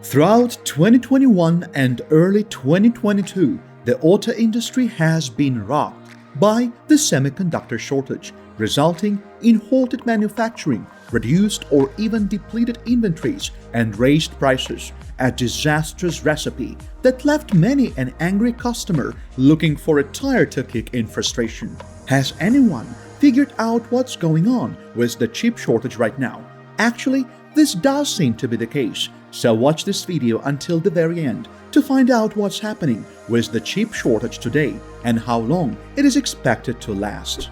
Throughout 2021 and early 2022, the auto industry has been rocked by the semiconductor shortage, resulting in halted manufacturing, reduced or even depleted inventories, and raised prices, a disastrous recipe that left many an angry customer looking for a tire to kick in frustration. Has anyone figured out what's going on with the chip shortage right now? Actually, this does seem to be the case, so watch this video until the very end to find out what's happening with the chip shortage today and how long it is expected to last.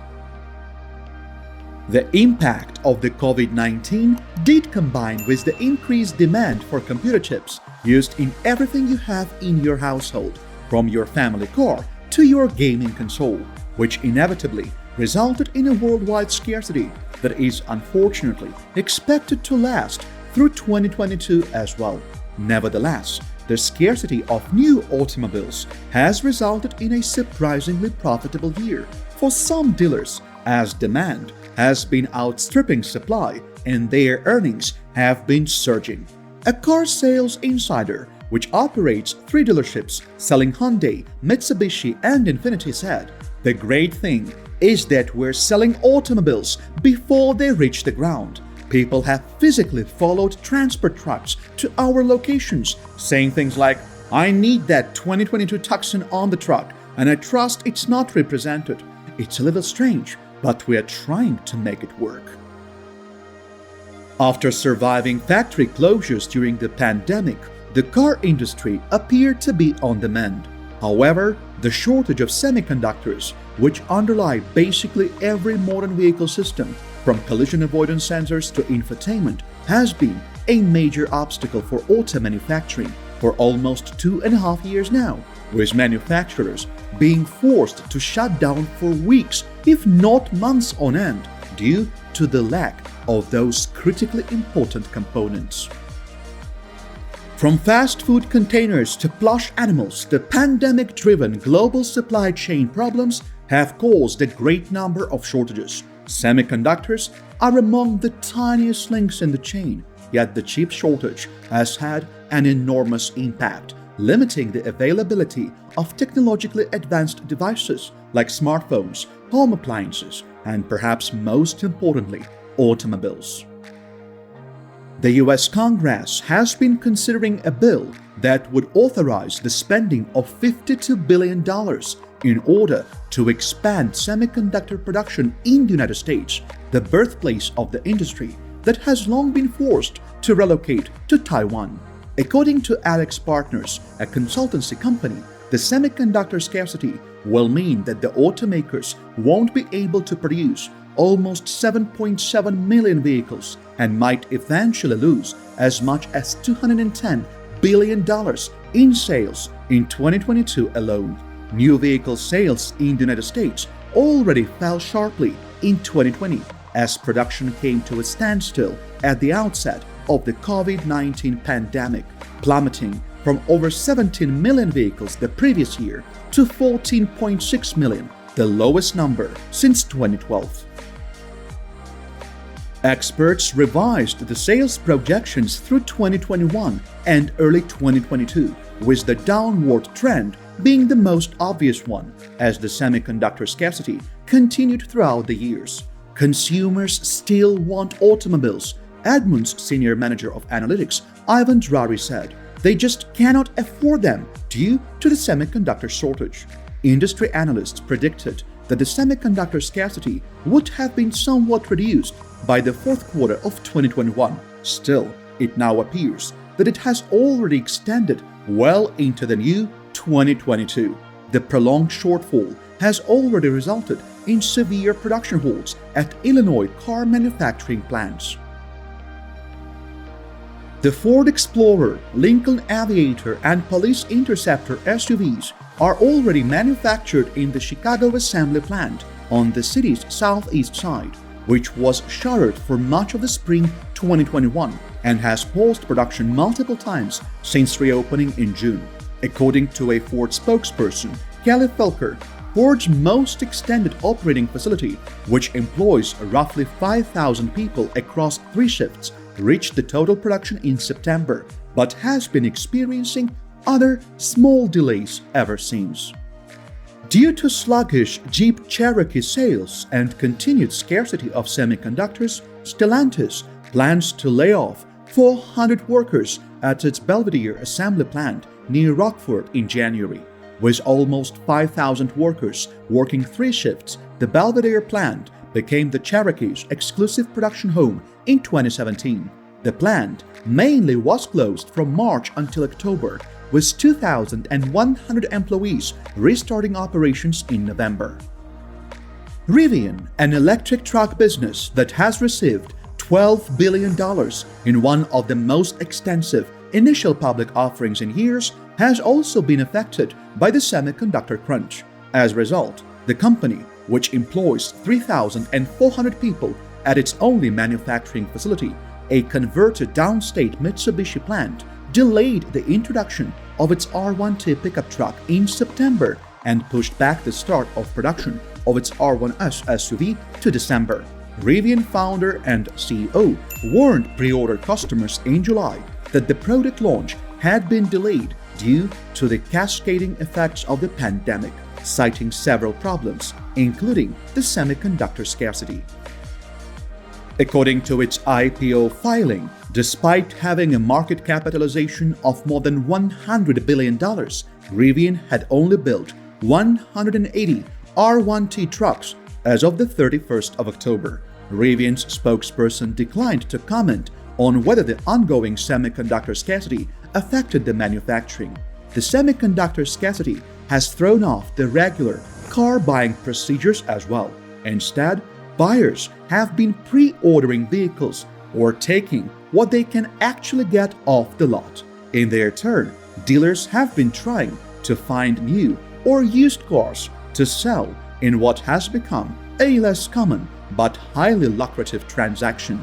The impact of the COVID-19 did combine with the increased demand for computer chips used in everything you have in your household, from your family car to your gaming console, which inevitably resulted in a worldwide scarcity that is unfortunately expected to last through 2022 as well. Nevertheless, the scarcity of new automobiles has resulted in a surprisingly profitable year for some dealers, as demand has been outstripping supply and their earnings have been surging. A car sales insider, which operates 3 dealerships selling Hyundai, Mitsubishi, and Infiniti, said, "The great thing is that we're selling automobiles before they reach the ground. People have physically followed transport trucks to our locations, saying things like, 'I need that 2022 Tucson on the truck, and I trust it's not represented.' It's a little strange, but we are trying to make it work." After surviving factory closures during the pandemic, the car industry appeared to be on the mend. However, the shortage of semiconductors, which underlie basically every modern vehicle system, from collision avoidance sensors to infotainment, has been a major obstacle for auto manufacturing for almost 2.5 years now, with manufacturers being forced to shut down for weeks, if not months on end, due to the lack of those critically important components. From fast food containers to plush animals, the pandemic-driven global supply chain problems have caused a great number of shortages. Semiconductors are among the tiniest links in the chain, yet the chip shortage has had an enormous impact, limiting the availability of technologically advanced devices like smartphones, home appliances, and perhaps most importantly, automobiles. The US Congress has been considering a bill that would authorize the spending of $52 billion in order to expand semiconductor production in the United States, the birthplace of the industry that has long been forced to relocate to Taiwan. According to Alex Partners, a consultancy company, the semiconductor scarcity will mean that the automakers won't be able to produce almost 7.7 million vehicles and might eventually lose as much as $210 billion in sales in 2022 alone. New vehicle sales in the United States already fell sharply in 2020 as production came to a standstill at the outset of the COVID-19 pandemic, plummeting from over 17 million vehicles the previous year to 14.6 million, the lowest number since 2012. Experts revised the sales projections through 2021 and early 2022, with the downward trend being the most obvious one, as the semiconductor scarcity continued throughout the years. Consumers still want automobiles, Edmunds Senior Manager of Analytics Ivan Drari said. They just cannot afford them due to the semiconductor shortage. Industry analysts predicted that the semiconductor scarcity would have been somewhat reduced by the fourth quarter of 2021. Still, it now appears that it has already extended well into the new 2022. The prolonged shortfall has already resulted in severe production halts at Illinois car manufacturing plants. The Ford Explorer, Lincoln Aviator, and Police Interceptor SUVs are already manufactured in the Chicago assembly plant on the city's southeast side, which was shuttered for much of the spring 2021 and has paused production multiple times since reopening in June. According to a Ford spokesperson, Kelly Felker, Ford's most extended operating facility, which employs roughly 5,000 people across 3 shifts, reached the total production in September but has been experiencing other small delays ever since. Due to sluggish Jeep Cherokee sales and continued scarcity of semiconductors, Stellantis plans to lay off 400 workers at its Belvidere assembly plant near Rockford in January. With almost 5,000 workers working 3 shifts, the Belvidere plant became the Cherokee's exclusive production home in 2017. The plant mainly was closed from March until October, with 2,100 employees restarting operations in November. Rivian, an electric truck business that has received $12 billion in one of the most extensive initial public offerings in years, has also been affected by the semiconductor crunch. As a result, the company, which employs 3,400 people at its only manufacturing facility, a converted downstate Mitsubishi plant, delayed the introduction of its R1T pickup truck in September and pushed back the start of production of its R1S SUV to December. Rivian founder and CEO warned pre-order customers in July that the product launch had been delayed due to the cascading effects of the pandemic, citing several problems, including the semiconductor scarcity. According to its IPO filing, despite having a market capitalization of more than $100 billion, Rivian had only built 180 R1T trucks as of the 31st of October. Rivian's spokesperson declined to comment on whether the ongoing semiconductor scarcity affected the manufacturing. The semiconductor scarcity has thrown off the regular car buying procedures as well. Instead, buyers have been pre-ordering vehicles or taking what they can actually get off the lot. In their turn, dealers have been trying to find new or used cars to sell in what has become a less common but highly lucrative transaction.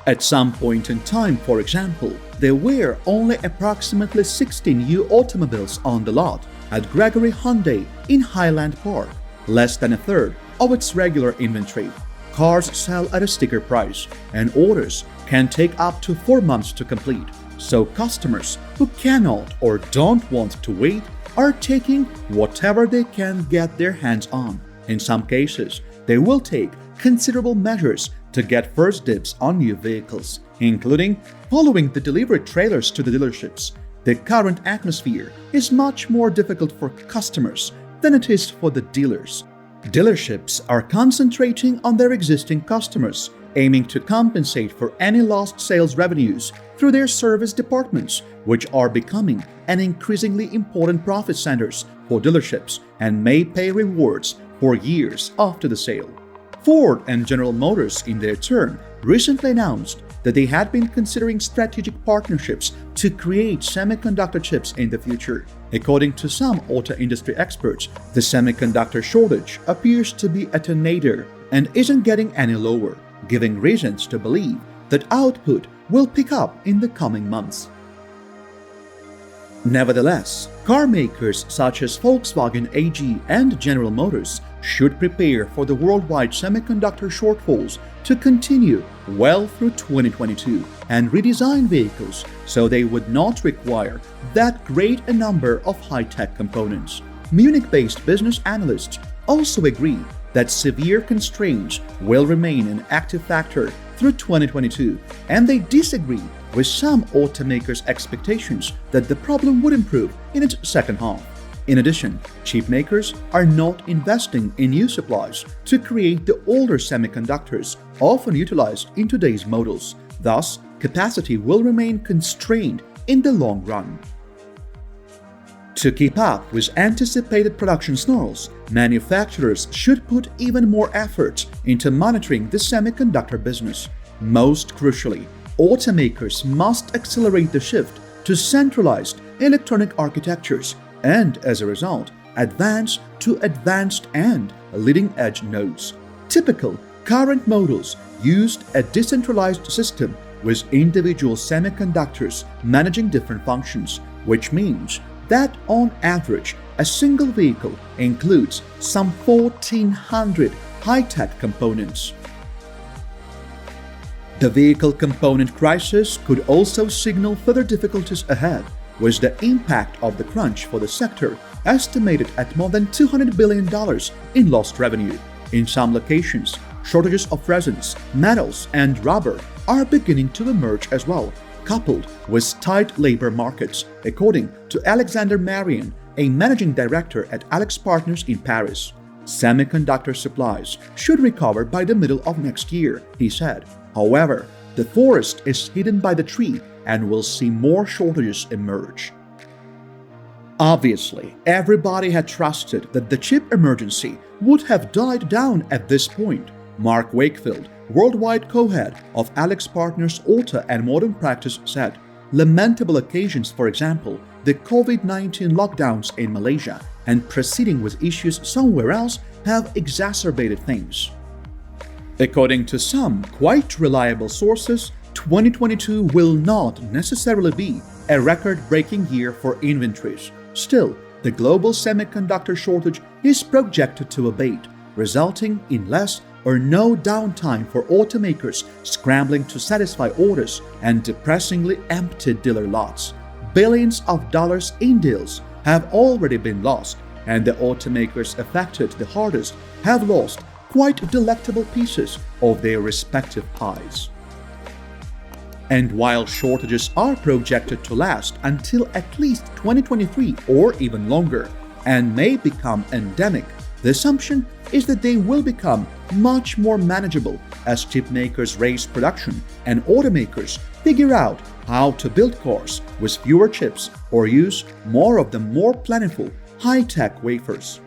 At some point in time, for example, there were only approximately 60 new automobiles on the lot at Gregory Hyundai in Highland Park, less than a third of its regular inventory. Cars sell at a sticker price, and orders can take up to 4 months to complete. So customers who cannot or don't want to wait are taking whatever they can get their hands on. In some cases, they will take considerable measures to get first dibs on new vehicles, including following the delivery trailers to the dealerships. The current atmosphere is much more difficult for customers than it is for the dealers. Dealerships are concentrating on their existing customers, aiming to compensate for any lost sales revenues through their service departments, which are becoming an increasingly important profit centers for dealerships and may pay rewards for years after the sale. Ford and General Motors, in their turn, recently announced that they had been considering strategic partnerships to create semiconductor chips in the future. According to some auto industry experts, the semiconductor shortage appears to be at a nadir and isn't getting any lower, giving reasons to believe that output will pick up in the coming months. Nevertheless, car makers such as Volkswagen AG and General Motors should prepare for the worldwide semiconductor shortfalls to continue well through 2022 and redesign vehicles so they would not require that great a number of high-tech components. Munich-based business analysts also agree that severe constraints will remain an active factor through 2022, and they disagree with some automakers' expectations that the problem would improve in its second half. In addition, chip makers are not investing in new supplies to create the older semiconductors often utilized in today's models. Thus, capacity will remain constrained in the long run. To keep up with anticipated production snarls, manufacturers should put even more effort into monitoring the semiconductor business. Most crucially, automakers must accelerate the shift to centralized electronic architectures and, as a result, advance to advanced and leading-edge nodes. Typical current models used a decentralized system with individual semiconductors managing different functions, which means that on average, a single vehicle includes some 1,400 high-tech components. The vehicle component crisis could also signal further difficulties ahead, with the impact of the crunch for the sector estimated at more than $200 billion in lost revenue. In some locations, shortages of resins, metals, and rubber are beginning to emerge as well, coupled with tight labor markets, according to Alexander Marion, a managing director at Alex Partners in Paris. Semiconductor supplies should recover by the middle of next year, he said. However, the forest is hidden by the tree and will see more shortages emerge. Obviously, everybody had trusted that the chip emergency would have died down at this point. Mark Wakefield, worldwide co-head of Alex Partners Auto and Modern Practice, said, "Lamentable occasions, for example, the COVID-19 lockdowns in Malaysia and proceeding with issues somewhere else have exacerbated things." According to some quite reliable sources, 2022 will not necessarily be a record-breaking year for inventories. Still, the global semiconductor shortage is projected to abate, resulting in less or no downtime for automakers scrambling to satisfy orders and depressingly empty dealer lots. Billions of dollars in deals have already been lost, and the automakers affected the hardest have lost quite delectable pieces of their respective pies. And while shortages are projected to last until at least 2023 or even longer and may become endemic, the assumption is that they will become much more manageable as chip makers raise production and automakers figure out how to build cars with fewer chips or use more of the more plentiful high-tech wafers.